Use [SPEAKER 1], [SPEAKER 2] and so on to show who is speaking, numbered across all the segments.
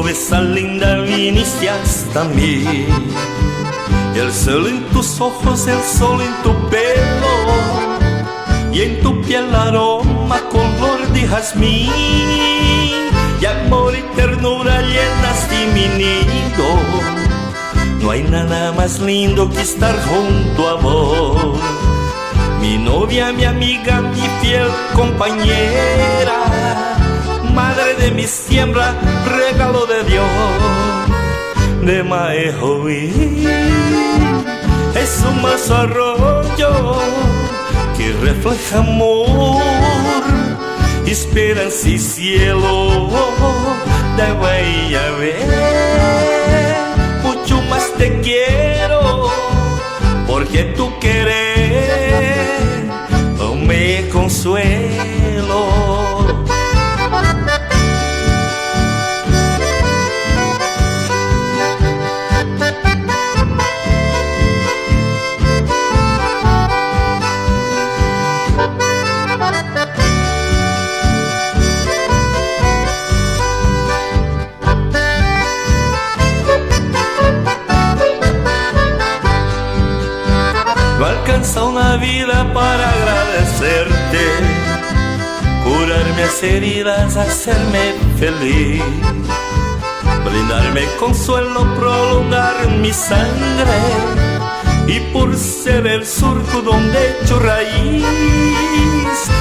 [SPEAKER 1] esa linda viniste hasta mí. El sol en tus ojos, el sol en tu pelo, y en tu piel aroma color de jazmín. Y amor y ternura llenaste mi nido. No hay nada más lindo que estar junto a vos. Mi novia, mi amiga, mi fiel compañera, madre de mi siembra, regalo de Dios. De Maejoí es un manso arroyo que refleja amor, esperanza y cielo. De Guayabé mucho más te quiero, porque tú querer me consuelo. No alcanza una vida para agradecerte, curar mis heridas, hacerme feliz, brindarme consuelo, prolongar mi sangre, y por ser el surco donde echo raíz,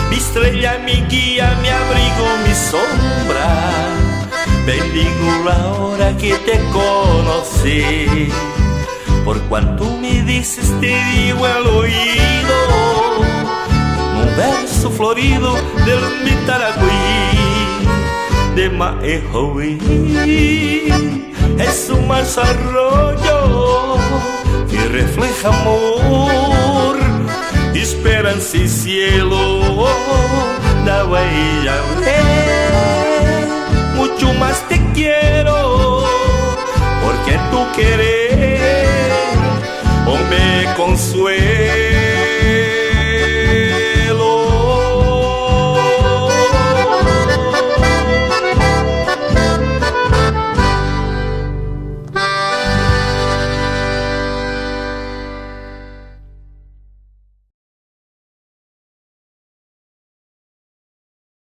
[SPEAKER 1] mi estrella, mi guía, mi abrigo, mi sombra, bendigo la hora que te conocí. Por cuanto me dices te digo al oído un verso florido del mi Taragüí. De Maejoí es un manso arroyo que refleja amor, esperanza y cielo. Da Guayabé mucho más te quiero, porque tú quieres